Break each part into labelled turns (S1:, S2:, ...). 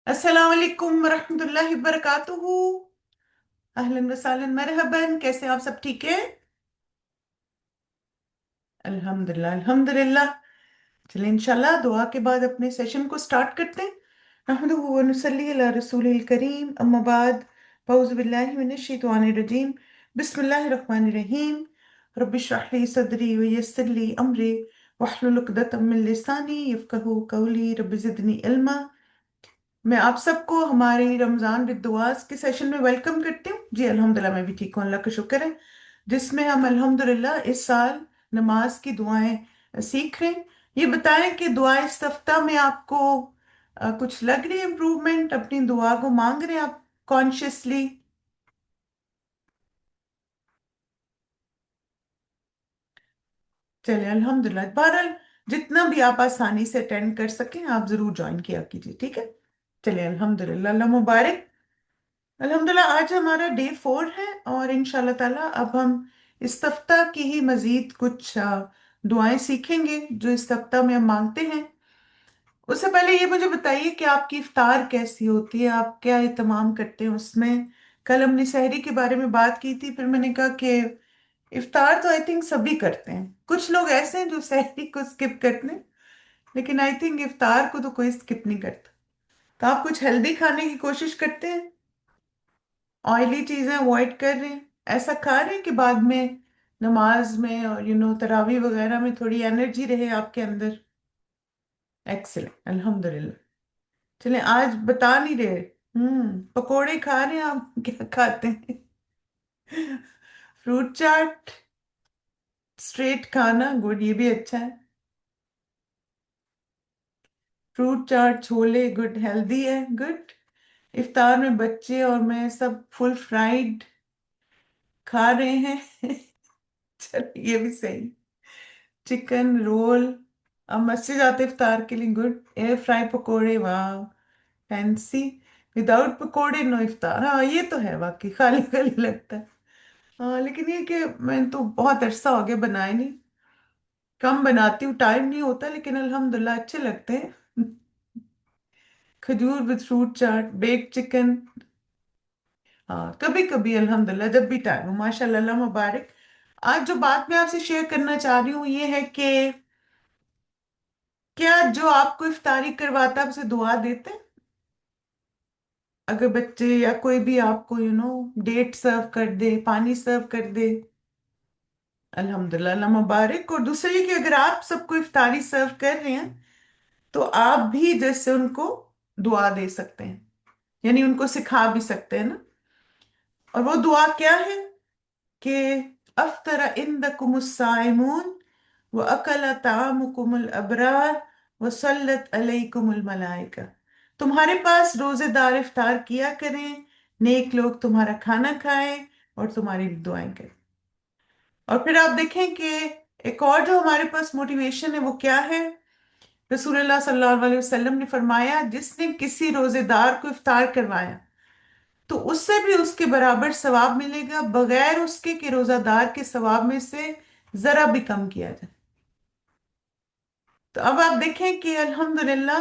S1: अस्सलाम वालेकुम वरहमतुल्लाहि वबरकातुहू। अहलन व सहलन मरहबन। कैसे हैं आप? सब ठीक है? अल्हम्दुलिल्लाह अल्हम्दुलिल्लाह। चलिए इंशाल्लाह दुआ के बाद अपने सेशन को स्टार्ट करते हैं। नहमदुहु व नुसल्ली अला रसूलिल करीम, अम्मा बाद, औज़ु बिल्लाहि मिनश शैतानिर रजीम, बिस्मिल्लाहिर रहमानिर रहीम। रब्बि इश्रह ली सदरी व यस्सिर ली अमरी वहलुल उक़दतम मिन लिसानी यफ़क़हू क़ौली। रब्बि ज़िदनी इल्मा। मैं आप सबको हमारी रमजान विद दुआस के सेशन में वेलकम करती हूँ। जी अल्हम्दुलिल्लाह, मैं भी ठीक हूँ, अल्लाह का शुक्र है। जिसमें हम अल्हम्दुलिल्लाह इस साल नमाज की दुआएं सीख रहे हैं। ये बताएं कि दुआ इस्तफ्ताह में आपको कुछ लग रही है इम्प्रूवमेंट? अपनी दुआ को मांग रहे हैं आप कॉन्शियसली? चलिए अल्हम्दुलिल्लाह। बहरहाल जितना भी आप आसानी से अटेंड कर सकें आप जरूर ज्वाइन किया कीजिए, ठीक है? चलिए अल्हम्दुलिल्लाह, अल्लाह मुबारक। अल्हम्दुलिल्लाह आज हमारा डे 4 है और इंशाल्लाह ताला अब हम इस सप्ताह की ही मजीद कुछ दुआएं सीखेंगे जो इस सप्ताह में हम मांगते हैं। उससे पहले ये मुझे बताइए कि आपकी इफ्तार कैसी होती है, आप क्या इत्तमाम करते हैं उसमें? कल हमने सहरी के बारे में बात की थी, फिर मैंने कहा कि इफ्तार तो आई थिंक सभी करते हैं। कुछ लोग ऐसे हैं जो सहरी को स्किप करते हैं, लेकिन आई थिंक इफ्तार को तो कोई स्किप नहीं करता। तो आप कुछ हेल्दी खाने की कोशिश करते हैं? ऑयली चीजें अवॉइड कर रहे हैं? ऐसा खा रहे हैं कि बाद में नमाज में और तरावी वगैरह में थोड़ी एनर्जी रहे आपके अंदर? एक्सीलेंट, अल्हम्दुलिल्लाह। चले आज बता नहीं रहे। पकोड़े खा रहे हैं आप? क्या खाते हैं? फ्रूट चाट, स्ट्रेट खाना, गुड, ये भी अच्छा है। फ्रूट चाट, छोले, गुड, हेल्दी है, गुड। इफ्तार में बच्चे और मैं सब फुल फ्राइड खा रहे हैं। चलो ये भी सही। Chicken roll. अब मस्जिद जाते इफ्तार के लिए, गुड। एयर फ्राई पकोड़े, वाह, फैंसी। विदाउट पकोड़े नो इफ्तार, हाँ ये तो है, वाकई खाली खाली लगता है। हाँ लेकिन ये कि मैं तो बहुत अरसा हो गया बनाए नहीं, कम बनाती हूँ, टाइम नहीं होता, लेकिन अल्हम्दुलिल्लाह अच्छे लगते हैं। खजूर with fruit chaat, bake chicken. हाँ कभी कभी अल्हम्दुलिल्लाह, जब भी टाइम हो, माशाल्लाह, अल्लाह मुबारक। आज जो बात मैं आपसे शेयर करना चाह रही हूँ ये है कि क्या जो आपको इफ्तारी करवाता है आप उसे दुआ देते हैं? अगर बच्चे या कोई भी आपको डेट सर्व कर दे, पानी सर्व कर दे, अल्हम्दुलिल्लाह, अल्लाह मुबारक। और दूसरी ये कि अगर आप सबको इफ्तारी सर्व कर रहे हैं तो आप भी जैसे उनको दुआ दे सकते हैं, यानी उनको सिखा भी सकते हैं ना। और वो दुआ क्या है कि अफ्तरा इंदकुमुस साइमून व अकला तामुकुमुल अबरार व सल्लत अलैकुमुल मलाइका। तुम्हारे पास रोजेदार इफ्तार किया करें, नेक लोग तुम्हारा खाना खाएं और तुम्हारी दुआएं करें। और फिर आप देखें कि एक और जो हमारे पास मोटिवेशन है वो क्या है। रसूलुल्लाह सल्लल्लाहु अलैहि वसल्लम ने फरमाया जिसने किसी रोजेदार को इफ्तार करवाया तो उससे भी उसके बराबर सवाब मिलेगा, बगैर उसके कि रोजादार के सवाब में से जरा भी कम किया जाए। तो अब आप देखें कि अल्हम्दुलिल्लाह,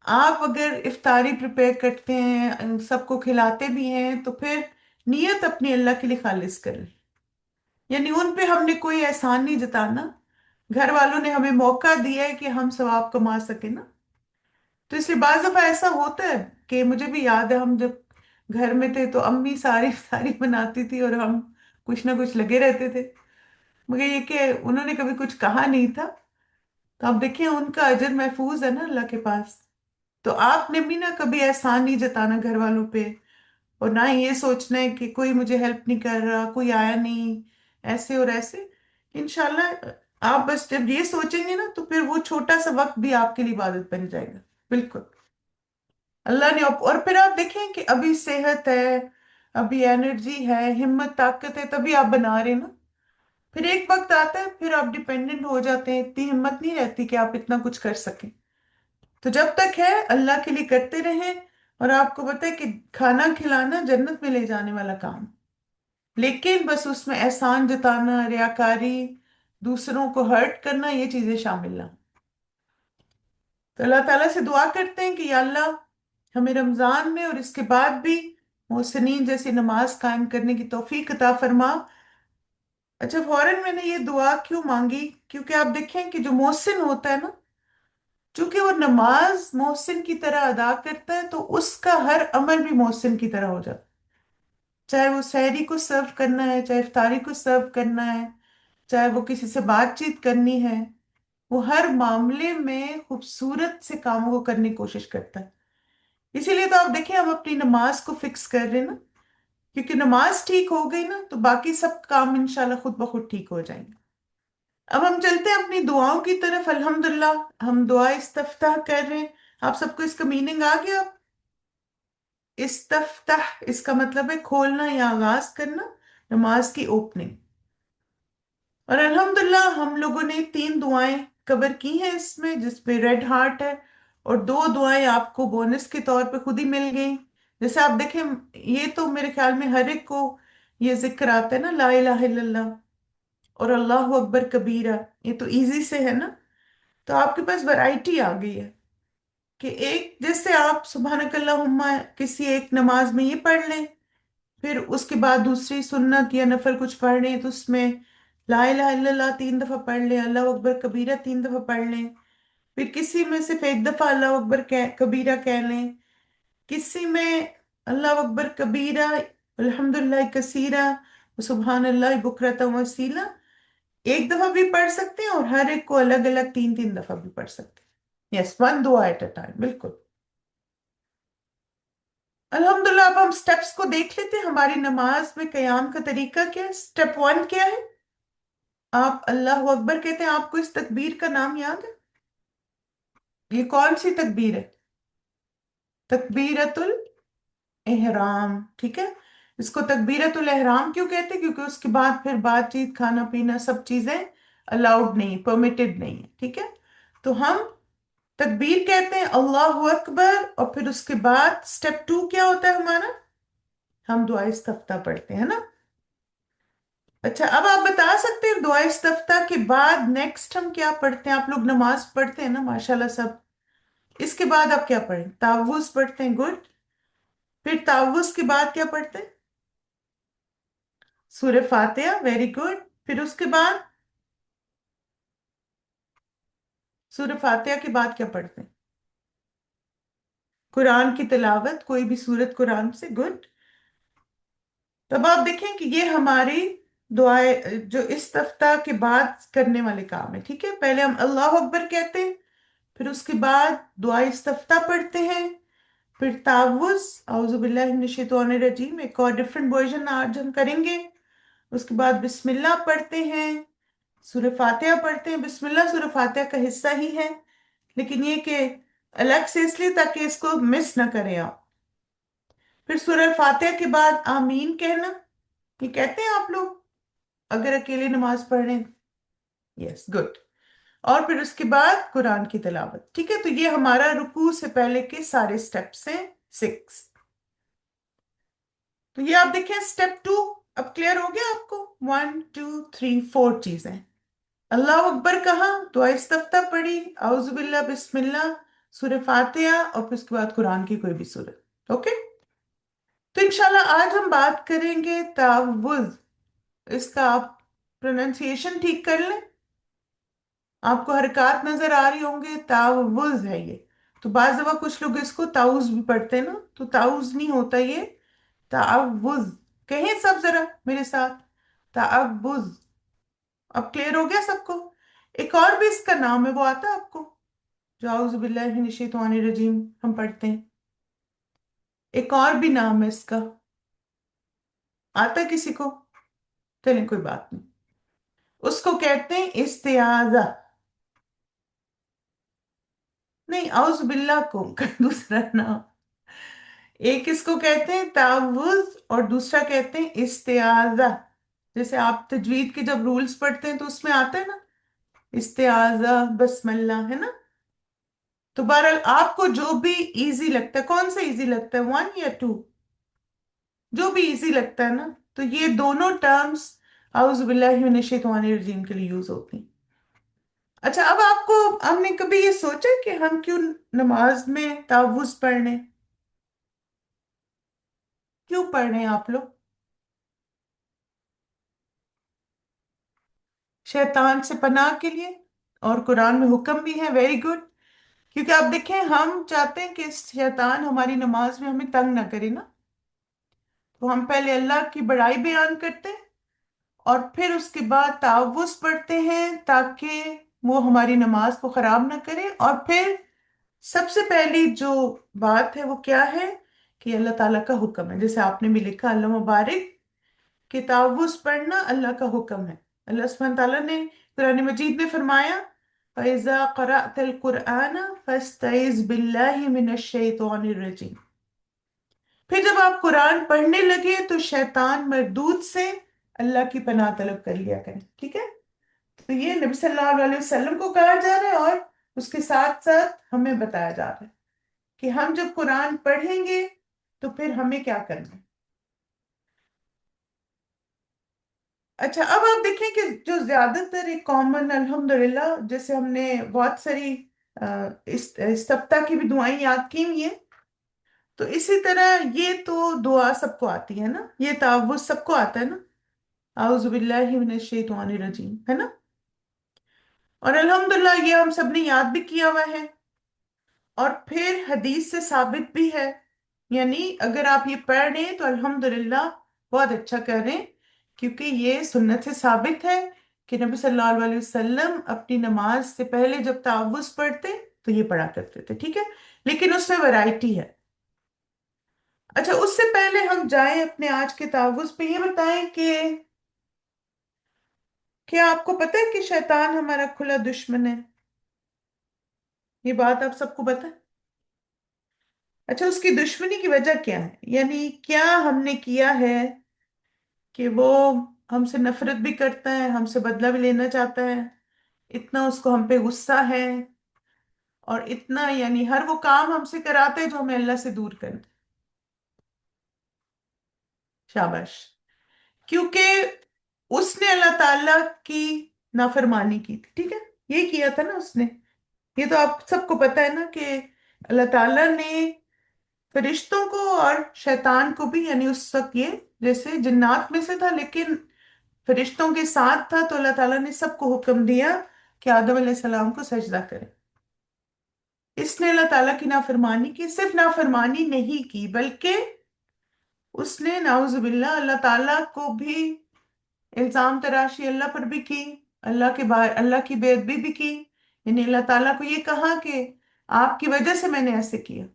S1: आप अगर इफ्तारी प्रिपेयर करते हैं, सबको खिलाते भी हैं, तो फिर नियत अपनी अल्लाह के लिए खालिस करें। यानी उन पे हमने कोई एहसान नहीं जताना, घर वालों ने हमें मौका दिया है कि हम सवाब कमा सके ना। तो इसलिए बाज दफा ऐसा होता है कि मुझे भी याद है, हम जब घर में थे तो अम्मी सारी सारी बनाती थी और हम कुछ ना कुछ लगे रहते थे, मगर ये कि उन्होंने कभी कुछ कहा नहीं था। तो आप देखिए उनका अजर महफूज है ना अल्लाह के पास। तो आपने भी ना कभी एहसान नहीं जताना घर वालों पे, और ना ये सोचना है कि कोई मुझे हेल्प नहीं कर रहा, कोई आया नहीं, ऐसे और ऐसे। इंशाल्लाह आप बस जब ये सोचेंगे ना तो फिर वो छोटा सा वक्त भी आपके लिए इबादत बन जाएगा। बिल्कुल। अल्लाह ने और फिर आप देखें कि अभी सेहत है, अभी एनर्जी है, हिम्मत ताकत है, तभी आप बना रहे हैं ना। फिर एक वक्त आता है फिर आप डिपेंडेंट हो जाते हैं, इतनी हिम्मत नहीं रहती कि आप इतना कुछ कर सकें। तो जब तक है अल्लाह के लिए करते रहें। और आपको पता है कि खाना खिलाना जन्नत में ले जाने वाला काम, लेकिन बस उसमें एहसान जताना, रियाकारी, दूसरों को हर्ट करना, ये चीजें शामिल ना हो। तो अल्लाह ताला से दुआ करते हैं कि या अल्लाह, हमें रमजान में और इसके बाद भी मोहसिनीन जैसी नमाज कायम करने की तौफीक अता फरमा। अच्छा, फौरन मैंने ये दुआ क्यों मांगी, क्योंकि आप देखें कि जो मोहसिन होता है ना, चूंकि वो नमाज मोहसिन की तरह अदा करता है, तो उसका हर अमल भी मोहसिन की तरह हो जाता है। चाहे वो सहरी को सर्व करना है, चाहे इफ्तारी को सर्व करना है, चाहे वो किसी से बातचीत करनी है, वो हर मामले में खूबसूरत से कामों को करने की कोशिश करता है। इसीलिए तो आप देखिए, हम अपनी नमाज को फिक्स कर रहे हैं ना, क्योंकि नमाज ठीक हो गई ना तो बाकी सब काम इंशाल्लाह खुद ब खुद ठीक हो जाएंगे। अब हम चलते हैं अपनी दुआओं की तरफ। अल्हम्दुलिल्लाह हम दुआ इस्तफ्ताह कर रहे हैं। आप सबको इसका मीनिंग आ गया? इस्तफ्ताह इसका मतलब है खोलना या आगाज करना, नमाज की ओपनिंग। और अल्हम्दुलिल्लाह हम लोगों ने 3 दुआएं कवर की हैं इसमें, जिसपे रेड हार्ट है, और 2 दुआएं आपको बोनस के तौर पे खुद ही मिल गई। जैसे आप देखें, ये तो मेरे ख्याल में हर एक को ये जिक्र आता है ना, ला इलाहा इल्लल्लाह और अल्लाहु अकबर कबीरा। ये तो इजी से है ना। तो आपके पास वैरायटी आ गई है कि एक जैसे आप सुबहानकल्लाहुम्मा किसी एक नमाज में ये पढ़ लें, फिर उसके बाद दूसरी सुन्नत या नफल कुछ पढ़ लें तो उसमें ला इलाहा इल्लल्लाह 3 दफा पढ़ लें, अल्लाह अकबर कबीरा 3 दफा पढ़ लें, फिर किसी में सिर्फ एक दफा अल्लाह अकबर कबीरा कह लें, किसी में अल्लाह अकबर कबीरा अल्हम्दुलिल्लाह कसीरा सुबहान अल्लाह बुकरता वसीला एक दफा भी पढ़ सकते हैं, और हर एक को अलग अलग 3 3 दफा भी पढ़ सकते हैं। यस, वन दुआ एट अ टाइम, बिल्कुल। अल्हम्दुलिल्लाह अब हम स्टेप्स को देख लेते हैं। हमारी नमाज में कयाम का तरीका क्या है? स्टेप 1 क्या है? आप अल्लाह अकबर कहते हैं। आपको इस तकबीर का नाम याद है? ये कौन सी तकबीर है? तकबीरतुल एहराम, ठीक है। इसको तकबीरतुल एहराम क्यों कहते हैं? क्योंकि उसके बाद फिर बातचीत, खाना पीना, सब चीजें अलाउड नहीं, परमिटेड नहीं है, ठीक है। तो हम तकबीर कहते हैं अल्लाह अकबर, और फिर उसके बाद स्टेप 2 क्या होता है हमारा? हम दुआ इस्तफ्ता पढ़ते हैं ना। अच्छा, अब आप बता सकते हैं दुआ इस्तफ्ता के बाद नेक्स्ट हम क्या पढ़ते हैं? आप लोग नमाज पढ़ते हैं ना माशाल्लाह सब। इसके बाद आप क्या पढ़ें? तावुज पढ़ते हैं, गुड। फिर तावुज के बाद क्या पढ़ते हैं? सूरह फातिहा, वेरी गुड। फिर उसके बाद सूरह फातिहा के बाद क्या पढ़ते हैं? कुरान की तिलावत, कोई भी सूरत कुरान से, गुड। तब आप देखें कि ये हमारी दुआएं जो इस्तफ्ताह के बाद करने वाले काम है, ठीक है। पहले हम अल्लाह अकबर कहते हैं, फिर उसके बाद दुआ इस्तफ्ताह पढ़ते हैं, फिर तावुज औज़ु बिल्लाहि मिनश शैतानिर रजीम, एक और डिफरेंट वर्जन आज हम करेंगे। उसके बाद बिस्मिल्लाह पढ़ते हैं, सूरह फातिहा पढ़ते हैं। बिस्मिल्लाह सूरह फातिहा का हिस्सा ही है, लेकिन ये कि अलग से इसलिए ताकि इसको मिस ना करें आप। फिर सूरह फातिहा के बाद आमीन कहना, ये कहते हैं आप लोग अगर अकेले नमाज पढ़ रहे हैं? Yes, good. और फिर उसके बाद कुरान की तिलावत, ठीक है। तो ये हमारा रुकू से पहले के सारे स्टेप्स हैं, 6। तो ये आप देखें स्टेप 2 अब क्लियर हो गया आपको। 1 2 3 4 चीजें। अल्लाह अकबर कहा, दुआ इस्तफ्ताह पढ़ी, औज़ु बिल्लाह, बिस्मिल्लाह, सूरह फातिहा, और फिर उसके बाद कुरान की कोई भी सूरत, ओके। तो इंशाल्लाह आज हम बात करेंगे तावुज़। इसका आप प्रोनाउंसिएशन ठीक कर लें। आपको हरकत नजर आ रही होंगे, तावुज़ है ये। तो बाज दफा कुछ लोग इसको ताउज भी पढ़ते हैं ना, तो ताउज नहीं होता ये, तावुज़। कहें सब जरा मेरे साथ, तावुज़। अब क्लियर हो गया सबको? एक और भी इसका नाम है, वो आता है आपको, जो औज़ु बिल्लाहि मिनश शैतानिर रजीम हम पढ़ते हैं? एक और भी नाम है इसका, आता है किसी को? चलें कोई बात नहीं, उसको कहते हैं इस्तिआज़ा। नहीं, औज़ु बिल्लाह को का दूसरा नाम, एक इसको कहते हैं तावुज़ और दूसरा कहते हैं इस्तिआज़ा। जैसे आप तजवीद के जब रूल्स पढ़ते हैं तो उसमें आता है ना, इस्तिआज़ा, बसमल्ला, है ना। तो बहरहाल आपको जो भी इजी लगता है, कौन सा इजी लगता है, 1 या 2? जो भी इजी लगता है ना। तो ये दोनों टर्म्स औज़ु बिल्लाहि मिनश शैतानिर रजीम के लिए यूज होती हैं। अच्छा, अब आपको, हमने कभी ये सोचा कि हम क्यों नमाज में तावुज़ पढ़ लें? क्यों पढ़ रहे हैं आप लोग? शैतान से पनाह के लिए। और कुरान में हुक्म भी है, वेरी गुड। क्योंकि आप देखें, हम चाहते हैं कि शैतान हमारी नमाज में हमें तंग ना करे ना। तो हम पहले अल्लाह की बड़ाई बयान करते हैं, और फिर उसके बाद तावुज़ पढ़ते हैं ताकि वो हमारी नमाज को खराब ना करे। और फिर सबसे पहली जो बात है वो क्या है, कि अल्लाह ताला का हुक्म है, जैसे आपने भी लिखा, अल्लाह मुबारक, कि तावुज़ पढ़ना अल्लाह का हुक्म है। अल्लाह सुब्हान ताला ने कुरान मजीद में फरमाया, फ़इज़ा क़रअतल क़ुरआन फ़स्तइज़ बिल्लाहि मिनश शैतानिर रजीम। फिर जब आप कुरान पढ़ने लगे तो शैतान मरदूद से अल्लाह की पनाह तलब कर लिया करें, ठीक है? तो ये नबी सल्लल्लाहु अलैहि वसल्लम को कहा जा रहा है, और उसके साथ साथ हमें बताया जा रहा है कि हम जब कुरान पढ़ेंगे तो फिर हमें क्या करना है। अच्छा, अब आप देखें कि जो ज्यादातर एक कॉमन, अल्हम्दुलिल्लाह, जैसे हमने बहुत सारी इस सप्ताह की भी दुआएं याद की हुई है, तो इसी तरह ये तो दुआ सबको आती है ना, ये तावुज़ सबको आता है ना, आउज़ु बिल्लाहि मिनश शैतानिर रजीम, है ना? और अल्हम्दुलिल्लाह ये हम सब ने याद भी किया हुआ है, और फिर हदीस से साबित भी है। यानी अगर आप ये पढ़ रहे हैं तो अल्हम्दुलिल्लाह, बहुत अच्छा कर रहे हैं, क्योंकि ये सुन्नत से साबित है कि नबी सल्लल्लाहु अलैहि वसल्लम अपनी नमाज से पहले जब तावुज़ पढ़ते तो ये पढ़ा करते थे, ठीक है? लेकिन उसमें वैरायटी है। अच्छा, उससे पहले हम जाएं अपने आज के तावुज़ पे, ये बताएं कि क्या आपको पता है कि शैतान हमारा खुला दुश्मन है? ये बात आप सबको पता है? अच्छा, उसकी दुश्मनी की वजह क्या है, यानी क्या हमने किया है कि वो हमसे नफरत भी करता है, हमसे बदला भी लेना चाहता है, इतना उसको हम पे गुस्सा है, और इतना यानी हर वो काम हमसे कराता है जो हमें अल्लाह से दूर कर दे। शाबाश। क्योंकि उसने अल्लाह ताला की नाफरमानी की थी, ठीक है? ये किया था ना उसने। ये तो आप सबको पता है ना कि अल्लाह ताला ने फरिश्तों को और शैतान को भी, यानी उस वक्त ये जैसे जिन्नात में से था लेकिन फरिश्तों के साथ था, तो अल्लाह ताला ने सबको हुक्म दिया कि आदम अलैहिस्सलाम को सजदा करें। इसने अल्लाह ताला की नाफरमानी की, सिर्फ नाफरमानी नहीं की बल्कि उसने नाउजुबिल्ला अल्लाह ताला को भी इल्जाम तराशी अल्लाह पर भी की, अल्लाह के बाहर अल्लाह की बेअदबी भी की। यानी अल्लाह ताला को ये कहा कि आपकी वजह से मैंने ऐसे किया।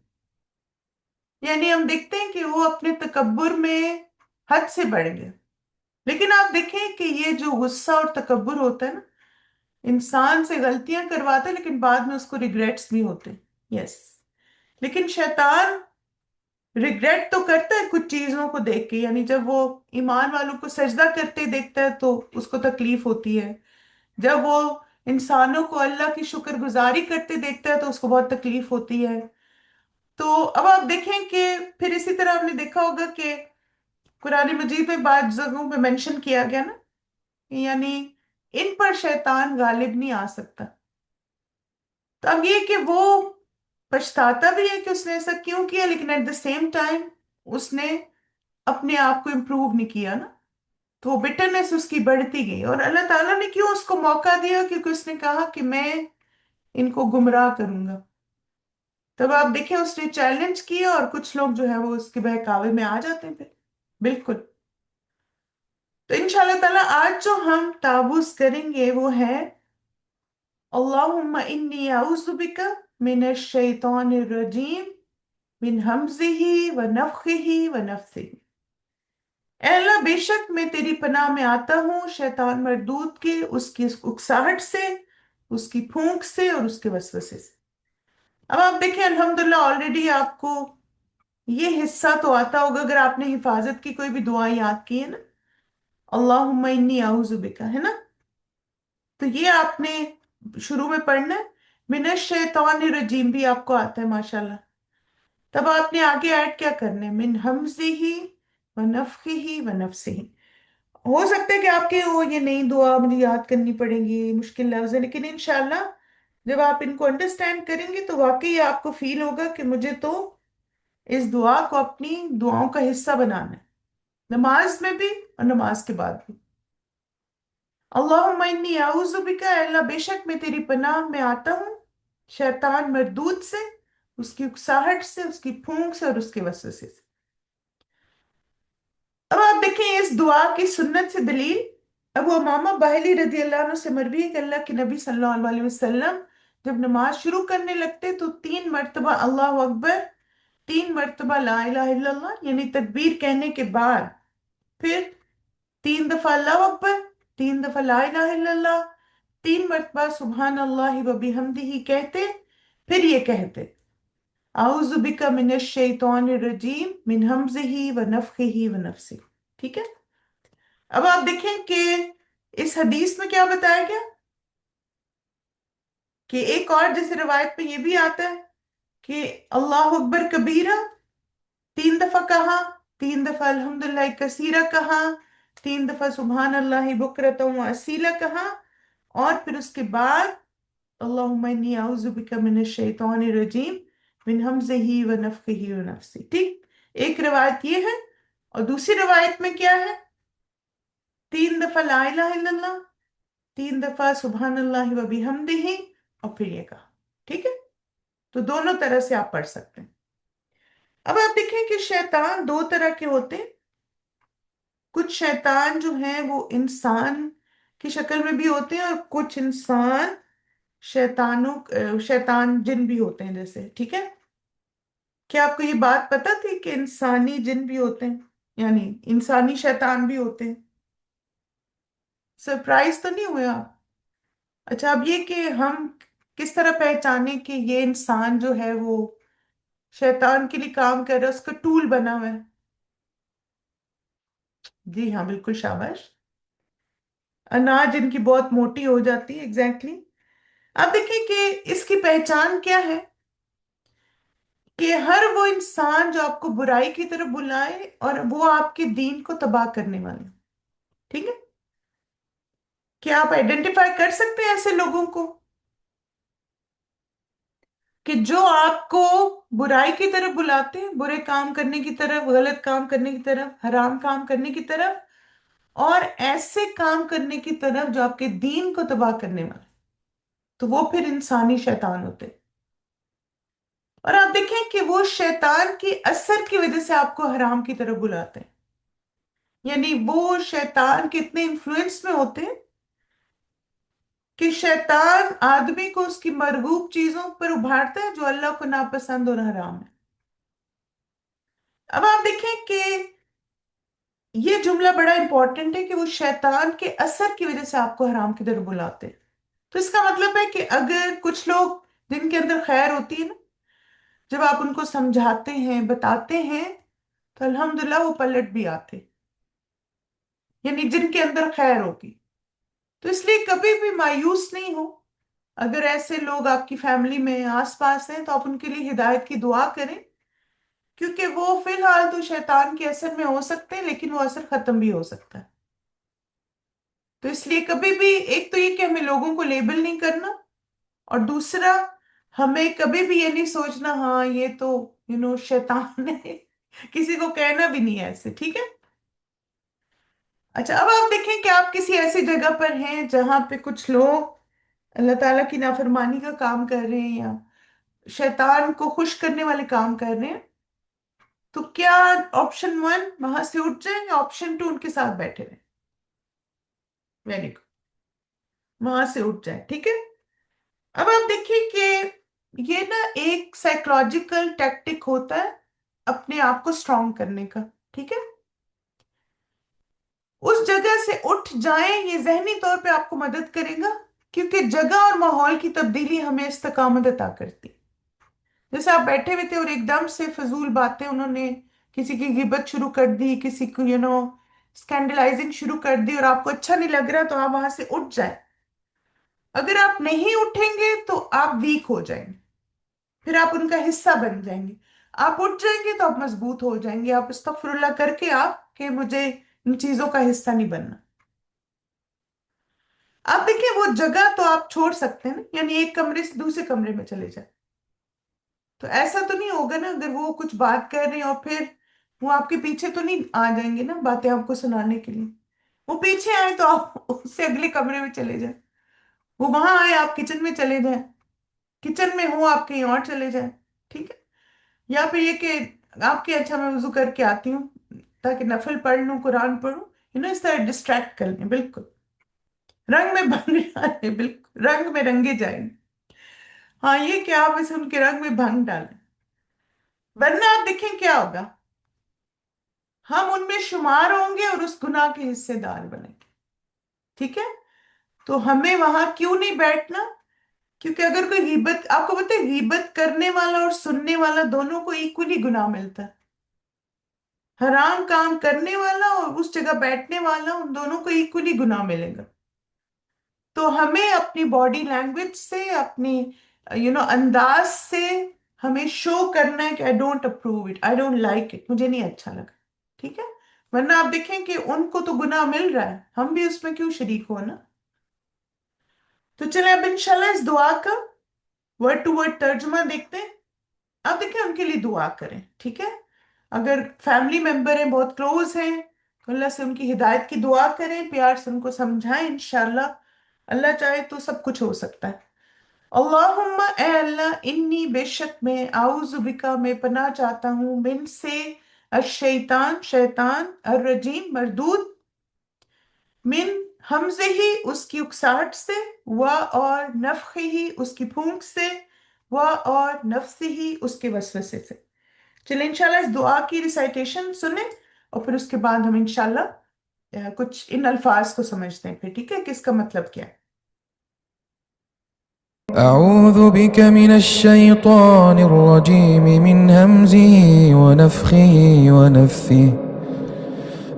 S1: यानी हम देखते हैं कि वो अपने तकब्बुर में हद से बढ़ गया। लेकिन आप देखें कि ये जो गुस्सा और तकब्बुर होता है ना, इंसान से गलतियां करवाता है लेकिन बाद में उसको रिग्रेट्स भी होते हैं। यस। लेकिन शैतान रिग्रेट तो करता है कुछ चीजों को देख के, यानी जब वो ईमान वालों को सजदा करते देखता है तो उसको तकलीफ होती है। जब वो इंसानों को अल्लाह की शुक्रगुजारी करते देखता है तो उसको बहुत तकलीफ होती है। तो अब आप देखें कि फिर इसी तरह हमने देखा होगा कि कुरान मजीद में बाद जगहों पे मेंशन किया गया ना, यानी इन पर शैतान गालिब नहीं आ सकता। तो अब ये कि वो पछताता भी है कि उसने ऐसा क्यों किया, लेकिन एट द सेम टाइम उसने अपने आप को इम्प्रूव नहीं किया ना, तो वो बिटरनेस उसकी बढ़ती गई। और अल्लाह ताला ने क्यों उसको मौका दिया? क्योंकि उसने कहा कि मैं इनको गुमराह करूंगा। तब आप देखें, उसने चैलेंज किया और कुछ लोग जो है वो उसके बहकावे में आ जाते हैं फिर। बिल्कुल। तो इंशाल्लाह ताला आज जो हम ताबूज करेंगे वो है, अल्लाहुम्मा इन्नी अऊज़ु बिका मिनश शैतानिर रजीम मिन हमज़िही व नफ़्ख़िही व नफ़्सिही। ऐ अल्लाह, बेशक मैं तेरी पनाह में आता हूँ शैतान मरदूद के, उसकी उस उकसाहट से, उसकी फूंक से और उसके वसवसे से। अब आप देखें, अल्हम्दुलिल्लाह, ऑलरेडी आपको ये हिस्सा तो आता होगा अगर आपने हिफाजत की कोई भी दुआ याद की है ना, अल्लाहुम्मा इन्नी आउज़ु बिका, है ना? तो ये आपने शुरू में पढ़ना है। मिनश शैतानिर रजीम भी आपको आता है माशाल्लाह। तब आपने आगे ऐड क्या करना है, मिन हमज़िही व नफ़्ख़िही व नफ़्सिही। हो सकता है कि आपके वो ये नई दुआ मुझे याद करनी पड़ेगी, मुश्किल लफ्ज है, लेकिन इंशाल्लाह जब आप इनको अंडरस्टैंड करेंगे तो वाकई आपको फील होगा कि मुझे तो इस दुआ को अपनी दुआओं का हिस्सा बनाना है, नमाज में भी और नमाज के बाद भी। अल्लाहुम्मा इन्नी आऊज़ु बिका, अल्लाह बेशक मैं तेरी पनाह में आता हूँ शैतान मरदूद से, उसकी उकसाहट से, उसकी फूंक से और उसके वसवसे से। अब आप देखें इस दुआ की सुन्नत से दलील अबू उमामा बाहिली रजी अल्लाह अन्हु से मरवी है कि अल्लाह के नबी सल्लल्लाहु अलैहि वसल्लम जब नमाज शुरू करने लगते तो 3 मर्तबा अल्लाह अकबर, 3 मर्तबा ला इलाहा इल्लल्लाह यानी तकबीर कहने के बाद, फिर 3 दफा अल्लाह अकबर, 3 दफा ला इलाहा इल्लल्लाह, 3 मर्तबा सुबहान अल्लाह व बिहम्दिही कहते, फिर ये कहते आउज़ु बिका मिनश शैतानिर रजीम मिन हमज़िही व नफ़ख़िही व नफ़्सी। ठीक है। अब आप देखें कि इस हदीस में क्या बताया गया कि एक और जैसे रिवायत में ये भी आता है कि अल्लाह अकबर कबीरा 3 दफा कहा, 3 दफा अल्हम्दुलिल्लाह कसीरा कहा, 3 दफा सुबहान अल्लाह बुकरतम व असीला कहा, और फिर उसके बाद अल्लाहुम्मा इन्नी आउज़ु बिका मिनश शैतानिर रजीम मिन हमज़िही व नफ़ख़िही व नफ़्सी। ठीक, एक रिवायत ये है, और दूसरी रिवायत में क्या है, 3 दफा ला इलाहा इल्लल्लाह, 3 दफा सुबहान अल्लाह व बिहम्दिही, और फिर ये कहा। ठीक है, तो दोनों तरह से आप पढ़ सकते हैं। अब आप देखें कि शैतान दो तरह के होते हैं। कुछ शैतान जो हैं वो इंसान की शक्ल में भी होते हैं, और कुछ इंसान शैतान जिन भी होते हैं जैसे। ठीक है, क्या आपको ये बात पता थी कि इंसानी जिन भी होते हैं, यानी इंसानी शैतान भी होते हैं? सरप्राइज तो नहीं हुए आप? अच्छा, अब ये कि हम किस तरह पहचाने कि ये इंसान जो है वो शैतान के लिए काम कर रहा है, उसका टूल बना हुआ है? जी हाँ, बिल्कुल, शाबाश। अनाज इनकी बहुत मोटी हो जाती है, एग्जैक्टली। अब देखिए कि इसकी पहचान क्या है, कि हर वो इंसान जो आपको बुराई की तरफ बुलाए और वो आपके दीन को तबाह करने वाले हो। ठीक है, क्या आप आइडेंटिफाई कर सकते हैं ऐसे लोगों को कि जो आपको बुराई की तरफ बुलाते हैं, बुरे काम करने की तरफ, गलत काम करने की तरफ, हराम काम करने की तरफ, और ऐसे काम करने की तरफ जो आपके दीन को तबाह करने वाले, तो वो फिर इंसानी शैतान होते हैं। और आप देखें कि वो शैतान की असर की वजह से आपको हराम की तरफ बुलाते हैं, यानी वो शैतान कितने इन्फ्लुएंस में होते हैं कि शैतान आदमी को उसकी मरगूब चीजों पर उभारता है जो अल्लाह को नापसंद और हराम है। अब आप देखें कि ये जुमला बड़ा इंपॉर्टेंट है कि वो शैतान के असर की वजह से आपको हराम की तरफ बुलाते हैं। तो इसका मतलब है कि अगर कुछ लोग जिनके अंदर खैर होती है ना, जब आप उनको समझाते हैं, बताते हैं, तो अल्हम्दुलिल्लाह वो पलट भी आते, यानी जिनके अंदर खैर होगी। तो इसलिए कभी भी मायूस नहीं हो। अगर ऐसे लोग आपकी फैमिली में आसपास हैं तो आप उनके लिए हिदायत की दुआ करें, क्योंकि वो फिलहाल तो शैतान के असर में हो सकते हैं, लेकिन वो असर खत्म भी हो सकता है। तो इसलिए कभी भी, एक तो ये कि हमें लोगों को लेबल नहीं करना, और दूसरा हमें कभी भी ये नहीं सोचना हाँ ये तो शैतान है। किसी को कहना भी नहीं है ऐसे। ठीक है। अच्छा, अब आप देखें कि आप किसी ऐसी जगह पर हैं जहां पे कुछ लोग अल्लाह ताला की नाफरमानी का काम कर रहे हैं या शैतान को खुश करने वाले काम कर रहे हैं, तो क्या ऑप्शन 1 वहां से उठ जाए या ऑप्शन 2 उनके साथ बैठे रहे? वेरी गुड, वहां से उठ जाए। ठीक है। अब आप देखिए कि ये ना एक साइकोलॉजिकल टैक्टिक होता है अपने आप को स्ट्रांग करने का। ठीक है, उस जगह से उठ जाएं, ये जहनी तौर पे आपको मदद करेगा, क्योंकि जगह और माहौल की तब्दीली हमें इस्तकामत अता करती है। जैसे आप बैठे हुए थे और एकदम से फजूल बातें, उन्होंने किसी की गिबत शुरू कर दी, किसी को स्कैंडलाइजिंग शुरू कर दी, और आपको अच्छा नहीं लग रहा, तो आप वहां से उठ जाए। अगर आप नहीं उठेंगे तो आप वीक हो जाएंगे, फिर आप उनका हिस्सा बन जाएंगे। आप उठ जाएंगे तो आप मजबूत हो जाएंगे, आप अस्तगफिरुल्लाह करके आप कि मुझे इन चीजों का हिस्सा नहीं बनना। आप देखिए वो जगह तो आप छोड़ सकते हैं ना, यानी एक कमरे से दूसरे कमरे में चले जाए। تو ایسا تو نہیں ہوگا نا اگر وہ کچھ بات کر رہے ہیں اور پھر وہ آپ کے پیچھے تو نہیں آ جائیں گے نا باتیں آپ کو سنانے کے لیے؟ وہ پیچھے آئے تو آپ اس سے اگلے کمرے میں چلے جائیں، وہ وہاں آئے آپ کچن میں چلے جائیں، کچن میں ہوں آپ کہیں اور چلے جائیں، ٹھیک ہے؟ یا پھر یہ کہ آپ کے اچھا میں وضو کر کے آتی ہوں تاکہ نفل پڑھ لوں، قرآن پڑھوں، اس طرح ڈسٹریکٹ کر لیں، بالکل رنگ میں بن جائیں، بالکل رنگ میں رنگے جائیں۔ ہاں یہ کہ آپ اسے ان کے رنگ میں بھنگ ڈالیں، ورنہ آپ دیکھیں کیا ہوگا، ہم ان میں شمار ہوں گے اور اس گناہ کے حصے دار بنیں گے، ٹھیک ہے؟ تو ہمیں وہاں کیوں نہیں بیٹھنا؟ کیونکہ اگر کوئی غیبت، آپ کو پتہ ہے غیبت کرنے والا اور سننے والا دونوں کو ایکولی گناہ ملتا ہے، حرام کام کرنے والا اور اس جگہ بیٹھنے والا، ان دونوں کو ایکولی گناہ ملے گا۔ تو ہمیں اپنی باڈی لینگویج سے، اپنی انداز سے ہمیں شو کرنا ہے کہ I don't approve it, I don't like it, مجھے نہیں اچھا لگا، ٹھیک ہے؟ ورنہ آپ دیکھیں کہ ان کو تو گناہ مل رہا ہے، ہم بھی اس میں کیوں شریک ہونا؟ تو چلیں اب انشاءاللہ اس دعا کا ورڈ ٹو ورڈ ترجمہ دیکھتے ہیں۔ اب دیکھیں ان کے لیے دعا کریں، ٹھیک ہے؟ اگر فیملی ممبر ہیں، بہت کلوز ہیں، تو اللہ سے ان کی ہدایت کی دعا کریں، پیار سے ان کو سمجھائیں، انشاءاللہ اللہ چاہے تو سب کچھ ہو سکتا ہے۔ اللہم اے اللہ، انی بے شک میں، اعوذ بکا میں پناہ چاہتا ہوں، من سے الشیطان شیطان، الرجیم مردود، من حمزے ہی اس کی اکساہٹ سے، و اور نفخے ہی اس کی پھونک سے، و اور نفسی ہی اس کے وسوسے سے۔ چلیں انشاءاللہ اس دعا کی ریسائٹیشن سنیں اور پھر اس کے بعد ہم انشاءاللہ کچھ ان الفاظ کو سمجھتے ہیں پھر، ٹھیک ہے کہ اس کا مطلب کیا ہے۔
S2: أعوذ بك من الشيطان الرجيم من همزه ونفخه ونفثه.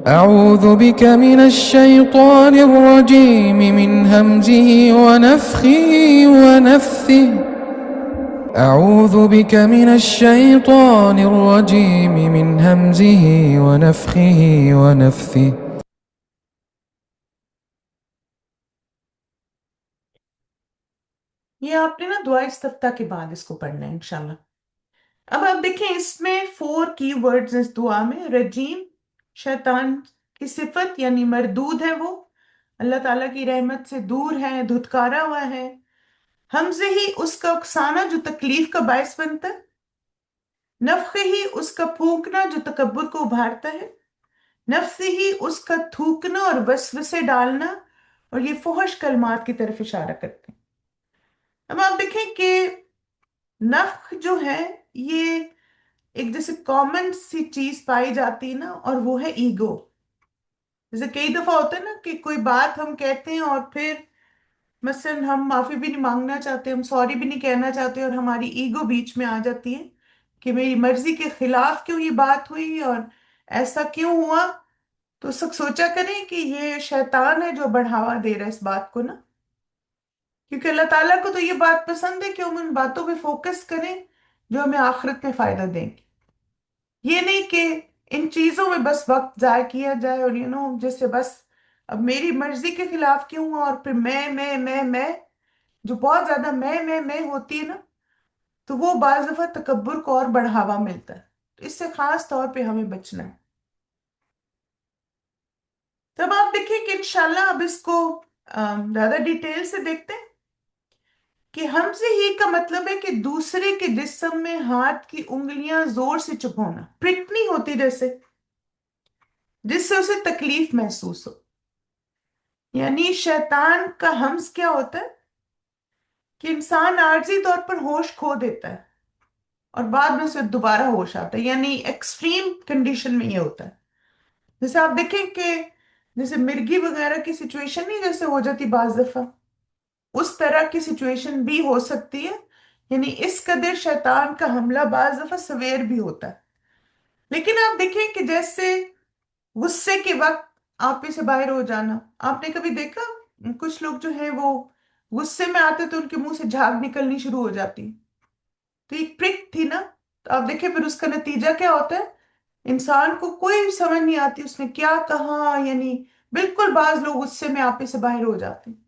S2: أعوذ بك من الشيطان الرجيم من همزه ونفخه ونفثه. أعوذ بك من الشيطان الرجيم من همزه ونفخه ونفثه.
S1: یہ آپ نے نا دعا استفتاح کے بعد اس کو پڑھنا ہے انشاءاللہ۔ اب آپ دیکھیں اس میں 4 کی ورڈز اس دعا میں، رجیم شیطان کی صفت یعنی مردود ہے، وہ اللہ تعالیٰ کی رحمت سے دور ہے، دھتکارا ہوا ہے۔ حمزے ہی اس کا اکسانا جو تکلیف کا باعث بنتا ہے، نفخے ہی اس کا پھونکنا جو تکبر کو ابھارتا ہے، نفسی ہی اس کا تھوکنا اور وسوسے ڈالنا، اور یہ فحش کلمات کی طرف اشارہ کرتے ہیں۔ اب آپ دیکھیں کہ نفخ جو ہے یہ ایک جیسے کامن سی چیز پائی جاتی ہے نا، اور وہ ہے ایگو۔ جیسے کئی دفعہ ہوتا ہے نا کہ کوئی بات ہم کہتے ہیں اور پھر مثلا ہم معافی بھی نہیں مانگنا چاہتے، ہم سوری بھی نہیں کہنا چاہتے، اور ہماری ایگو بیچ میں آ جاتی ہے کہ میری مرضی کے خلاف کیوں یہ بات ہوئی اور ایسا کیوں ہوا۔ تو سب سوچا کریں کہ یہ شیطان ہے جو بڑھاوا دے رہا ہے اس بات کو نا، کیونکہ اللہ تعالیٰ کو تو یہ بات پسند ہے کہ ہم ان باتوں پہ فوکس کریں جو ہمیں آخرت میں فائدہ دیں گے، یہ نہیں کہ ان چیزوں میں بس وقت ضائع کیا جائے، اور جیسے بس اب میری مرضی کے خلاف کیوں ہوا، اور پھر میں جو بہت زیادہ میں ہوتی ہے نا، تو وہ بعض دفعہ تکبر کو اور بڑھاوا ملتا ہے، تو اس سے خاص طور پہ ہمیں بچنا ہے۔ تب آپ دیکھیں کہ انشاءاللہ اب اس کو زیادہ ڈیٹیل سے دیکھتے ہیں کہ ہم سے یہ کا مطلب ہے کہ دوسرے کے جسم میں ہاتھ کی انگلیاں زور سے چبھونا، پرک نہیں ہوتی جیسے، جس سے اسے تکلیف محسوس ہو۔ یعنی شیطان کا ہمز کیا ہوتا ہے کہ انسان عارضی طور پر ہوش کھو دیتا ہے اور بعد میں اسے دوبارہ ہوش آتا ہے، یعنی ایکسٹریم کنڈیشن میں یہ ہوتا ہے۔ جیسے آپ دیکھیں کہ جیسے مرگی وغیرہ کی سچویشن نہیں جیسے ہو جاتی بعض دفعہ، اس طرح کی سچویشن بھی ہو سکتی ہے، یعنی اس قدر شیطان کا حملہ بعض دفعہ سویر بھی ہوتا ہے۔ لیکن آپ دیکھیں کہ جیسے غصے کے وقت آپے سے باہر ہو جانا، آپ نے کبھی دیکھا کچھ لوگ جو ہیں وہ غصے میں آتے تو ان کے منہ سے جھاگ نکلنی شروع ہو جاتی، تو ایک پرک تھی نا، تو آپ دیکھیں پھر اس کا نتیجہ کیا ہوتا ہے، انسان کو کوئی سمجھ نہیں آتی اس نے کیا کہا، یعنی بالکل بعض لوگ غصے میں آپے سے باہر ہو جاتے ہیں۔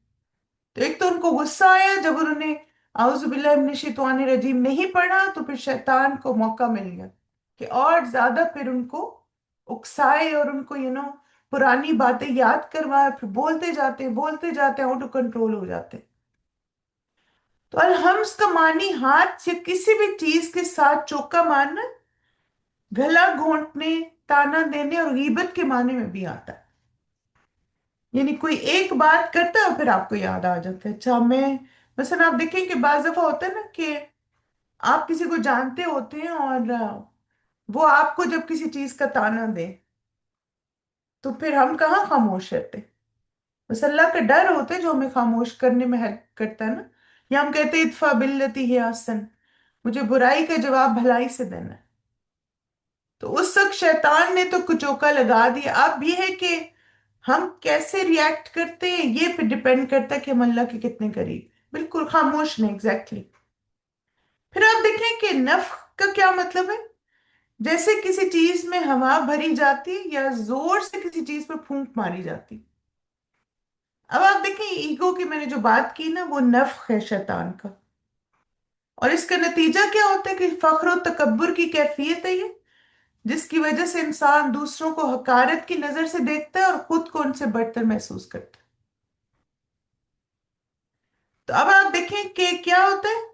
S1: تو ایک تو ان کو غصہ آیا جب انہوں نے आउज़ु बिल्लाहि मिनश शैतानिर रजीम नहीं पढ़ा तो फिर शैतान को मौका मिल गया कि और ज्यादा फिर उनको उकसाए और उनको पुरानी बातें याद करवाए, फिर बोलते जाते आउट ऑफ कंट्रोल हो जाते। तो अलहम्स का मानी हाथ या किसी भी चीज के साथ चौका मारना, गला घोंटने, ताना देने और गीबत के माने में भी आता है। यानी कोई एक बात करता है और फिर आपको याद आ जाता है, अच्छा मैं, मसलन आप देखें कि बाज दफा होता है ना कि आप किसी को जानते होते हैं और वो आपको जब किसी चीज का ताना दे तो फिर हम कहाँ खामोश रहते। बस अल्लाह का डर होता है जो हमें खामोश करने में हेल्प करता है ना। या हम कहते हैं इत्फा बिल्लती है आसन, मुझे बुराई का जवाब भलाई से देना है। तो उस वक्त शैतान ने तो कुचोका लगा दिया। अब ये है कि हम कैसे रिएक्ट करते हैं ये पे डिपेंड करता है कि हम अल्लाह के कितने करीब हैं। बिल्कुल खामोश नहीं, एग्जैक्टली। फिर आप देखें कि नफ का क्या मतलब है। जैसे किसी चीज में हवा भरी जाती या जोर से किसी चीज पर फूंक मारी जाती। अब आप देखें ईगो की मैंने जो बात की ना, वो नफ्ख है शैतान का। और इसका नतीजा क्या होता है कि फख्र और तकब्बुर की कैफियत है ये, जिसकी वजह से इंसान दूसरों को हकारत की नजर से देखता है और खुद को उनसे बढ़तर महसूस करता है। तो अब आप देखें कि क्या होता है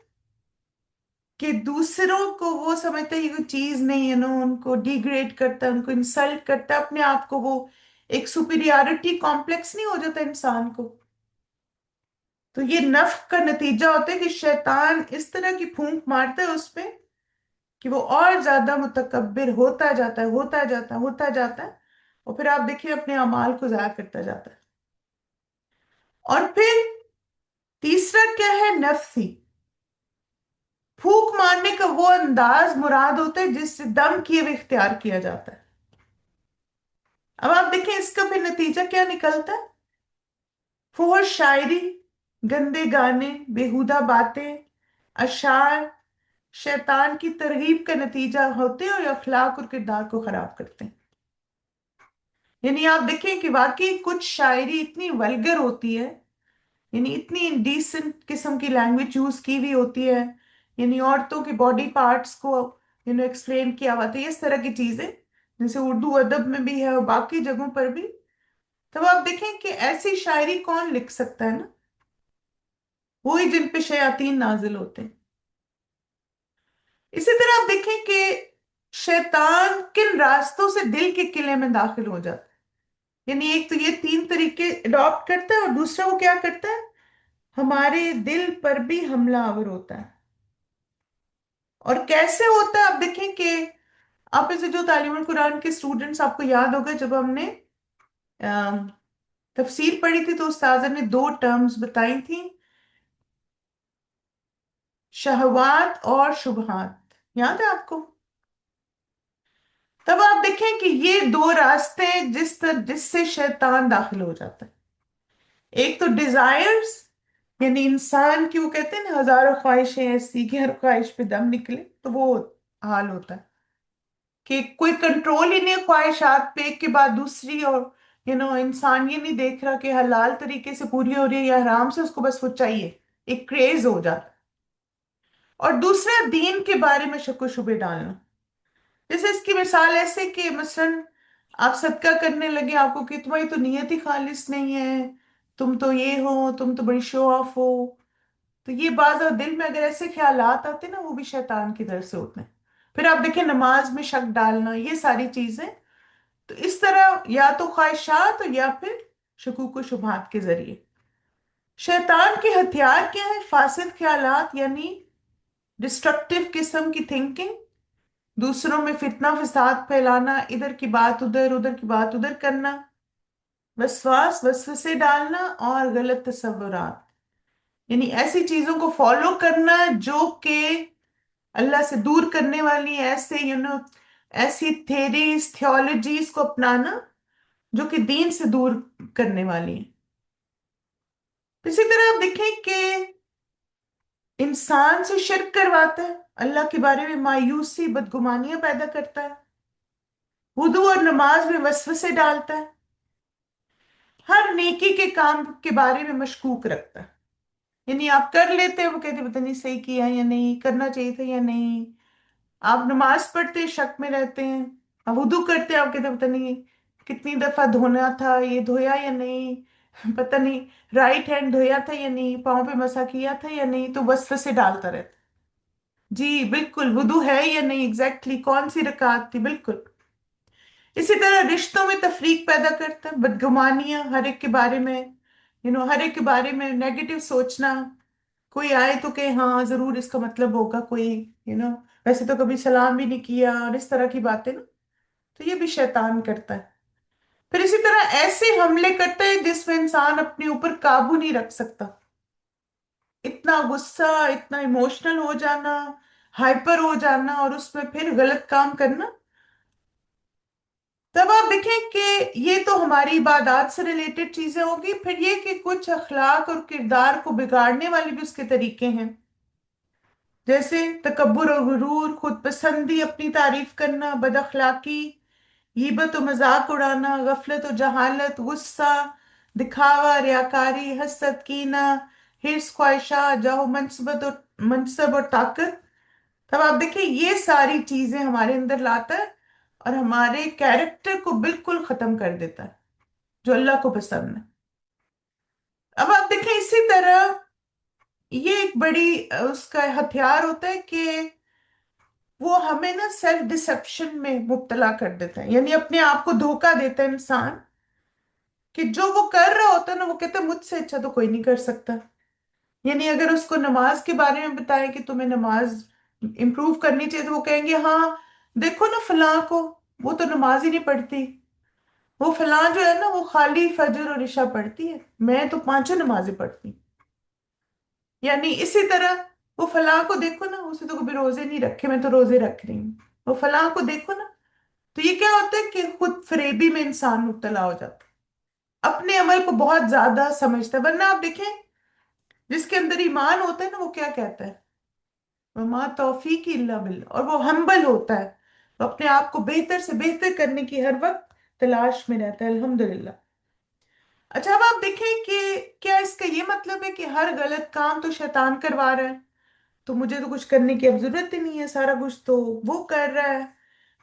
S1: कि दूसरों को वो समझता है ये कोई चीज नहीं है ना, उनको डिग्रेड करता है, उनको इंसल्ट करता है, अपने आप को वो एक सुपीरियरिटी कॉम्प्लेक्स नहीं हो जाता इंसान को। तो ये नफ्स का नतीजा होता है कि शैतान इस तरह की फूंक मारता है उस पे कि वो और ज्यादा मुतकब्बिर होता जाता है। और फिर आप देखिए अपने अमाल को जाया करता जाता है। और फिर तीसरा क्या है, नफ्सी। फूंक मारने का वो अंदाज मुराद होता है जिससे दम किए हुए इख्तियार किया जाता है। अब आप देखें इसका फिर नतीजा क्या निकलता है। फोहश शायरी, गंदे गाने, बेहुदा बातें, अशार शैतान की तरगीब का नतीजा होते हैं और ये अखलाक और किरदार को खराब करते हैं। यानी आप देखें कि वाकई कुछ शायरी इतनी वल्गर होती है, यानी इतनी इंडीसेंट किस्म की लैंग्वेज यूज की हुई होती है, यानी औरतों के बॉडी पार्ट्स को एक्सप्लेन किया हुआ था, इस तरह की चीजें जैसे उर्दू अदब में भी है और बाकी जगहों पर भी। तब आप देखें कि ऐसी शायरी कौन लिख सकता है ना, वही जिन पे शयातीन नाजिल होते हैं। इसी तरह आप देखें कि शैतान किन रास्तों से दिल के किले में दाखिल हो जाता है। यानी एक तो ये तीन तरीके अडॉप्ट करता है और दूसरा वो क्या करता है, हमारे दिल पर भी हमलावर होता है। और कैसे होता है आप देखें कि आप इसे जो तालीमुल कुरान के स्टूडेंट्स, आपको याद होगा जब हमने अम, तफसीर पढ़ी थी तो उस्ताद ने दो टर्म्स बताई थी, शहवात और शुबहात, याद है आपको। तब आप देखें कि ये दो रास्ते जिससे शैतान दाखिल हो जाता है। एक तो डिजायर्स, यानी इंसान की वो कहते हैं ना हजारों ख्वाहिशें ऐसी कि हर ख्वाहिश पे दम निकले, तो वो हाल होता है कि कोई कंट्रोल ही नहीं है ख्वाहिशात पे, एक के बाद दूसरी। और इंसान ये नहीं देख रहा कि हलाल तरीके से पूरी हो रही है या हराम से, उसको बस वो चाहिए, एक क्रेज हो जाता है। और दूसरा दीन के बारे में शक व शुबे डालना। जैसे इसकी मिसाल ऐसे कि मसलन आप सदका करने लगे, आपको कि तुम्हारी तो नियत ही खालिस नहीं है, तुम तो ये हो, तुम तो बड़ी शो ऑफ हो। तो ये बात और दिल में अगर ऐसे ख्यालात आते ना, वो भी शैतान की तरफ से होते हैं। फिर आप देखें नमाज में शक डालना, ये सारी चीजें। तो इस तरह या तो ख्वाहिशात या फिर शकूक व शुबहात के जरिए शैतान के हथियार क्या है, फासिद ख्यालात यानी डिस्ट्रक्टिव किस्म की थिंकिंग, दूसरों में फितना फसाद फैलाना, इधर की बात उधर, उधर की बात उधर करना, वसवास वसवसे डालना और गलत तस्वुरात, यानी ऐसी चीजों को फॉलो करना जो कि अल्लाह से दूर करने वाली है, ऐसे ऐसी थेरीज थियोलॉजीज को अपनाना जो कि दीन से दूर करने वाली है। इसी तरह आप देखें कि इंसान से शिर्क करवाता है, अल्लाह के बारे में मायूसी बदगुमानियां पैदा करता है, वुदू और नमाज में वसवसे डालता है, हर नेकी के काम के बारे में मशकूक रखता है। यानी आप कर लेते हैं, वो कहते पता नहीं सही किया या नहीं, करना चाहिए था या नहीं। आप नमाज पढ़ते शक में रहते हैं। आप वुदू करते हैं, आप कहते पता नहीं कितनी दफा धोना था, ये धोया या नहीं, पता नहीं राइट हैंड धोया था या नहीं, पाँव पे मसा किया था या नहीं, तो वसवसे डालता रहता। जी बिल्कुल, वुदू है या नहीं, एग्जैक्टली कौन सी रकात थी, बिल्कुल। इसी तरह रिश्तों में तफरीक पैदा करता है, बदगुमानियां हर एक के बारे में, हर एक के बारे में नेगेटिव सोचना। कोई आए तो कहे हाँ जरूर इसका मतलब होगा कोई, यू नो वैसे तो कभी सलाम भी नहीं किया, और इस तरह की बातें ना, तो ये भी शैतान करता है। फिर इसी तरह ऐसे हमले करता है जिसमें इंसान अपने ऊपर काबू नहीं रख सकता। इतना गुस्सा, इतना इमोशनल हो जाना, हाइपर हो जाना, और उसमें फिर गलत काम करना। तब आप देखें कि ये तो हमारी इबादत से रिलेटेड चीजें होगी, फिर ये कि कुछ अखलाक और किरदार को बिगाड़ने वाले भी उसके तरीके हैं। जैसे तकब्बुर और गुरूर, खुद पसंदी, अपनी तारीफ करना, बद अखलाकी, गीबत और मजाक उड़ाना, गफलत और जहालत, गुस्सा, दिखावा, रियाकारी, हसद, कीना, हिर्स, ख्वाहिशा, जाहो, मनसबत और मनसब और ताकत। तब आप देखिए ये सारी चीजें हमारे अंदर लाता है, और हमारे कैरेक्टर को बिल्कुल खत्म कर देता है, जो अल्लाह को पसंद है। अब आप देखें इसी तरह ये एक बड़ी उसका हथियार होता है कि वो हमें ना सेल्फ डिसेप्शन में मुब्तला कर देता है, यानी अपने आप को धोखा देता है इंसान, कि जो वो कर रहा होता है ना, वो कहता है मुझसे अच्छा तो कोई नहीं कर सकता। यानी अगर उसको नमाज के बारे में बताएं कि तुम्हें नमाज इंप्रूव करनी चाहिए, तो वो कहेंगे हाँ देखो ना फलां को, वो तो नमाज ही नहीं पढ़ती, वो फलां जो है ना वो खाली फजर और इशा पढ़ती है, मैं तो पांचों नमाजें पढ़ती हूँ। यानी इसी तरह वो फलां को देखो ना, उसे तो कभी रोजे नहीं रखे, मैं तो रोजे रख रही हूँ, वो फलां को देखो ना। तो ये क्या होता है कि खुद फरेबी में इंसान मुब्तला हो जाता है, अपने अमल को बहुत ज्यादा समझता है। वरना आप देखें जिसके अंदर ईमान होता है ना, वो क्या कहता है, वमा तौफीक इल्ला बिल्लाह, और वो हम्बल होता है, वो अपने आप को बेहतर से बेहतर करने की हर वक्त तलाश में रहता है, अल्हम्दुलिल्लाह। अच्छा अब आप देखें कि क्या इसका ये मतलब है कि हर गलत काम तो शैतान करवा रहा है, तो मुझे तो कुछ करने की अब जरूरत ही नहीं है, सारा कुछ तो वो कर रहा है,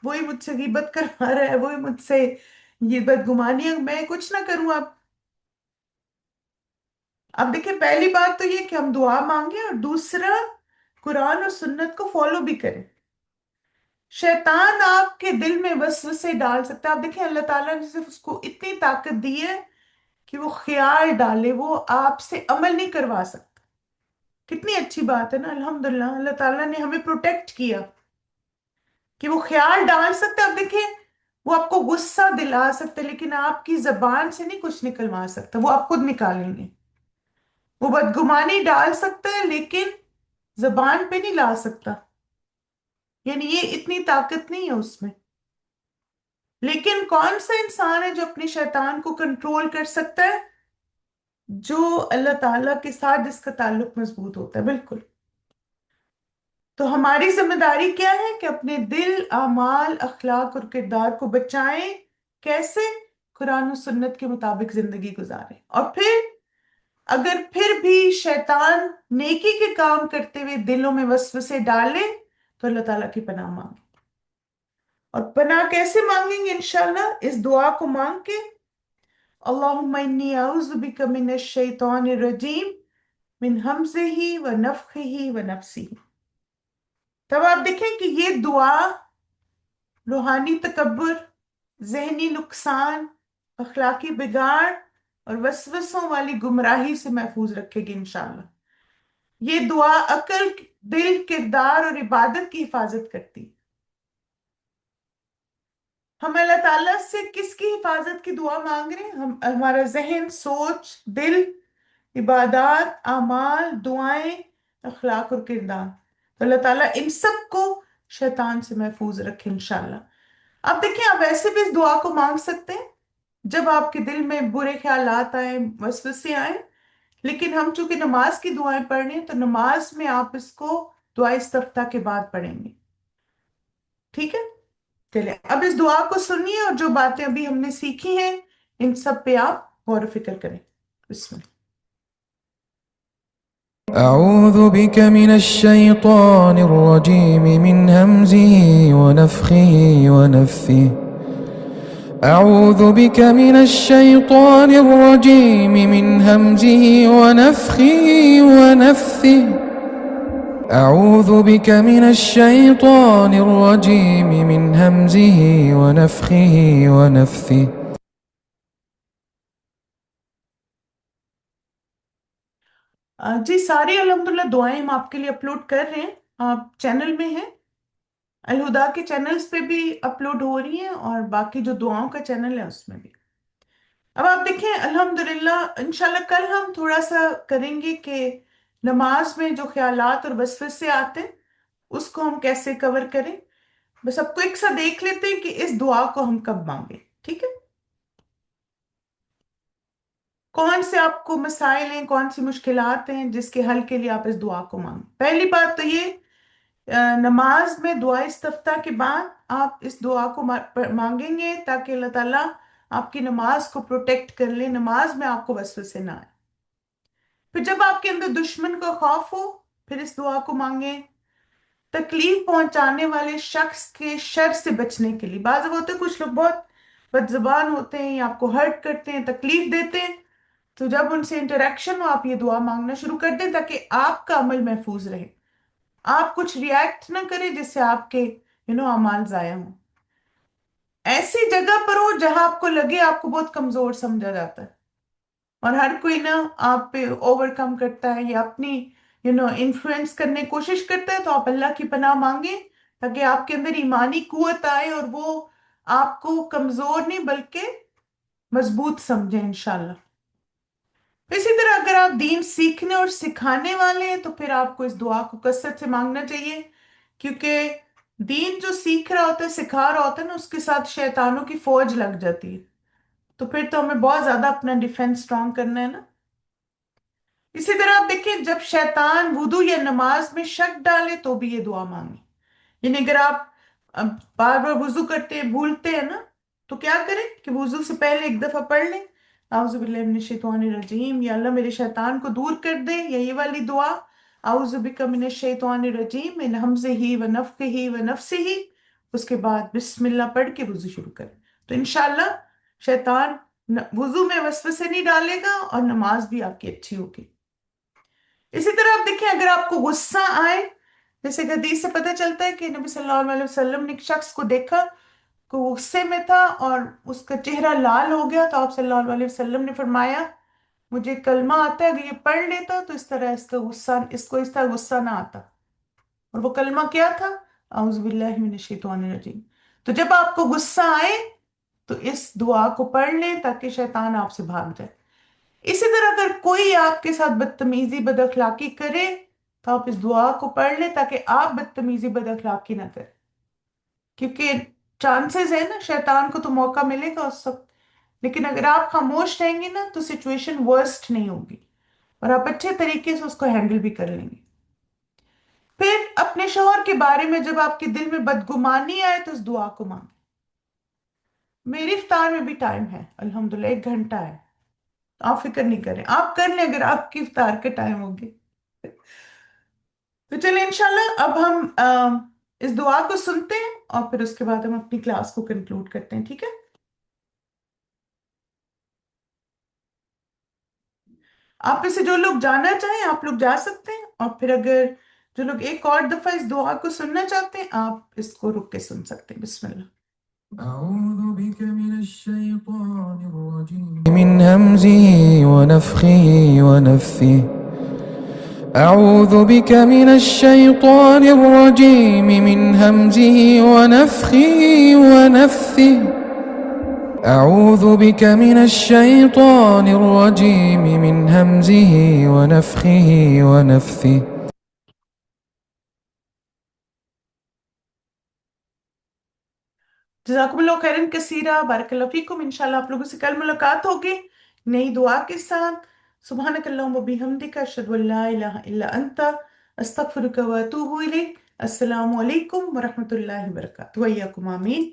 S1: वही मुझसे गीबत करवा रहा है, वही मुझसे ये बदगुमानी है, मैं कुछ ना करूं। अब देखिए पहली बात तो ये कि हम दुआ मांगे, और दूसरा कुरान और सुन्नत को फॉलो भी करें। शैतान आपके दिल में वसवसे डाल सकता है। आप देखिए अल्लाह ताला ने सिर्फ उसको इतनी ताकत दी है कि वो ख्याल डाले, वो आपसे अमल नहीं करवा सकता। कितनी अच्छी बात है ना, अल्हम्दुलिल्लाह अल्लाह ताला ने हमें प्रोटेक्ट किया कि वो ख्याल डाल सकते हैं। अब देखिए वो आपको गुस्सा दिला सकते हैं, लेकिन आपकी जबान से नहीं कुछ निकलवा सकता, वो आप खुद निकालेंगे। वो बदगुमानी डाल सकता है लेकिन जबान पे नहीं ला सकता, यानी ये इतनी ताकत नहीं है उसमें। लेकिन कौन सा इंसान है जो अपने शैतान को कंट्रोल कर सकता है? जो अल्लाह ताला के साथ जिसका ताल्लुक मजबूत होता है, बिल्कुल। तो हमारी जिम्मेदारी क्या है कि अपने दिल, अमाल, अखलाक और किरदार को बचाएं। कैसे? कुरान और सुन्नत के मुताबिक जिंदगी गुजारें। और फिर अगर फिर भी शैतान नेकी के काम करते हुए दिलों में वसवसे डाले, तो अल्लाह ताला की पनाह मांगे। और पनाह कैसे मांगेंगे? इंशाल्लाह इस दुआ को मांग के, अल्लाहुम्मा इन्नी अऊज़ु बिका मिनश शैतानिर रजीम मिन हमज़िही व नफ़ख़िही व नफ़्सिही। तब आप देखें कि ये दुआ रूहानी तकब्बुर, जहनी नुकसान, अखलाकी बिगाड़ और वसवसों वाली गुमराही से महफूज रखेगी इंशाल्लाह। ये दुआ अकल, दिल, किरदार और इबादत की हिफाजत करती है। हम अल्लाह ताला से किसकी हिफाजत की दुआ मांग रहे हैं? हम हमारा जहन, सोच, दिल, इबादत, अमाल, दुआएं, अखलाक और किरदार। तो अल्लाह ताला इन सब को शैतान से महफूज रखे इंशाल्लाह। अब देखिए आप वैसे भी इस दुआ को मांग सकते हैं जब आपके दिल में बुरे ख्यालात आए, वसवसे आए। लेकिन हम चूंकि नमाज की दुआएं पढ़ रहे हैं, तो नमाज में आप इसको दुआ इस्तिफ्ताह के बाद पढ़ेंगे। ठीक है? चलिए अब इस दुआ को सुनिए, और जो बातें अभी हमने सीखी हैं इन सब पे आप गौर व फिक्र करें। बिस्मिल्लाह।
S2: أعوذ بك من الشيطان الرجيم من همزه ونفخه ونفثه أعوذ بك من الشيطان الرجيم من همزه ونفخه ونفثه أعوذ بك من الشيطان الرجيم من همزه ونفخه ونفثه
S1: जी सारी अल्हम्दुलिल्लाह दुआएं हम आपके लिए अपलोड कर रहे हैं। आप चैनल में हैं, अलहुदा के चैनल्स पे भी अपलोड हो रही हैं और बाकी जो दुआओं का चैनल है उसमें भी। अब आप देखें, अल्हम्दुलिल्लाह इंशाल्लाह कल हम थोड़ा सा करेंगे कि नमाज में जो ख्यालात और वसवसे आते हैं उसको हम कैसे कवर करें। बस सबको एक साथ देख लेते हैं कि इस दुआ को हम कब मांगे, ठीक है। कौन से आपको मसाइल हैं, कौन सी मुश्किलात हैं जिसके हल के लिए आप इस दुआ को मांगे। पहली बात तो ये, नमाज में दुआ इस्तिफ्ताह के बाद आप इस दुआ को मांगेंगे ताकि अल्लाह ताला आपकी नमाज को प्रोटेक्ट कर ले, नमाज में आपको वसवसे ना आए। फिर जब आपके अंदर दुश्मन का खौफ हो, फिर इस दुआ को मांगे। तकलीफ पहुंचाने वाले शख्स के शर से बचने के लिए, बाज़ होते हैं कुछ लोग बहुत बदजुबान होते हैं या आपको हर्ट करते हैं, तकलीफ देते हैं, तो जब उनसे इंटरेक्शन हो आप ये दुआ मांगना शुरू कर दें ताकि आपका अमल महफूज रहे, आप कुछ रिएक्ट ना करें जिससे आपके अमाल जाया हो। ऐसी जगह पर हो जहां आपको लगे आपको बहुत कमजोर समझा जाता है और हर कोई ना आप पे ओवरकम करता है या अपनी इन्फ्लुएंस करने की कोशिश करता है, तो आप अल्लाह की पनाह मांगे ताकि आपके अंदर ईमानी कुव्वत आए और वो आपको कमजोर नहीं बल्कि मजबूत समझे इंशाल्लाह। इसी तरह अगर आप दीन सीखने और सिखाने वाले हैं तो फिर आपको इस दुआ को कसरत से मांगना चाहिए, क्योंकि दीन जो सीख रहा होता है, सिखा रहा होता है ना, उसके साथ शैतानों की फौज लग जाती है। तो फिर तो हमें बहुत ज्यादा अपना डिफेंस स्ट्रांग करना है ना। इसी तरह आप देखिए, जब शैतान वुदू या नमाज में शक डाले तो भी ये दुआ मांगे। यानी अगर आप बार बार वुजू करते हैं, भूलते हैं ना, तो क्या करें कि वुजू से पहले एक दफा पढ़ लें, आउज़ु बिल्लाहि मिनश शैतानिर रजीम, या अल्लाह मेरे शैतान को दूर कर दे, या ये वाली दुआ, आउज़ु बिका मिनश शैतानिर रजीम मिन हमज़िही व नफ़्ख़िही व नफ़्सिही। उसके बाद बिस्मिल्लाह पढ़ के वुजू शुरू करें, तो इंशाल्लाह शैतान वुजू में वसवसे नहीं डालेगा और नमाज भी आपकी अच्छी होगी। इसी तरह आप देखिए, अगर आपको गुस्सा आए, जैसे कि हदीस से पता चलता है कि नबी सल्लल्लाहु अलैहि वसल्लम ने एक शख्स को देखा कि वो गुस्से में था और उसका चेहरा लाल हो गया, तो आप सल्लल्लाहु अलैहि वसल्लम ने फरमाया, मुझे कलमा आता है, अगर ये पढ़ लेता तो इस तरह इसका गुस्सा, इसको इस तरह गुस्सा ना आता। और वो कलमा क्या था? औज़ु बिल्लाहि मिनश शैतानिर रजीम। तो जब आपको गुस्सा आए तो इस दुआ को पढ़ लें ताकि शैतान आपसे भाग जाए। इसी तरह अगर कोई आपके साथ बदतमीजी बदअखलाकी करे तो आप इस दुआ को पढ़ लें ताकि आप बदतमीजी बदअखलाकी ना करें, क्योंकि चांसेस है ना शैतान को तो मौका मिलेगा उस वक्त, लेकिन अगर आप खामोश रहेंगे ना तो सिचुएशन वर्स्ट नहीं होगी और आप अच्छे तरीके से उसको हैंडल भी कर लेंगे। फिर अपने शौहर के बारे में जब आपके दिल में बदगुमानी आए तो इस दुआ को मांगे। मेरी इफ्तार में भी टाइम है, अल्हम्दुलिल्लाह 1 घंटा है, आप फिक्र नहीं करें, आप कर लें अगर आपकी इफ्तार के टाइम होगी। तो चलिए इंशाल्लाह अब हम इस दुआ को सुनते हैं और फिर उसके बाद हम अपनी क्लास को कंक्लूड करते हैं, ठीक है। आप में से जो लोग जाना चाहें आप लोग जा सकते हैं, और फिर अगर जो लोग एक और दफा इस दुआ को सुनना चाहते हैं आप इसको रुक के सुन सकते हैं। बिस्मिल्लाह।
S2: أعوذ بك من الشيطان الرجيم من همزه ونفخه ونفثه أعوذ بك من الشيطان الرجيم من همزه ونفخه ونفثه أعوذ بك من الشيطان الرجيم من همزه ونفخه ونفثه
S1: जज़ाकुमुल्लाह खैरन कसीरा, बारकल्लाहु फीकुम। इंशाल्लाह आप लोगों से कल मुलाकात होगी नई दुआ के साथ। सुब्हानकल्लाहुम्मा व बिहम्दिका अशहदु अल्ला इलाहा इल्ला अंता अस्तगफिरुका व अतूबु इलैक। अस्सलामु अलैकुम व रहमतुल्लाहि व बरकातुहू। व इय्याकुम आमीन।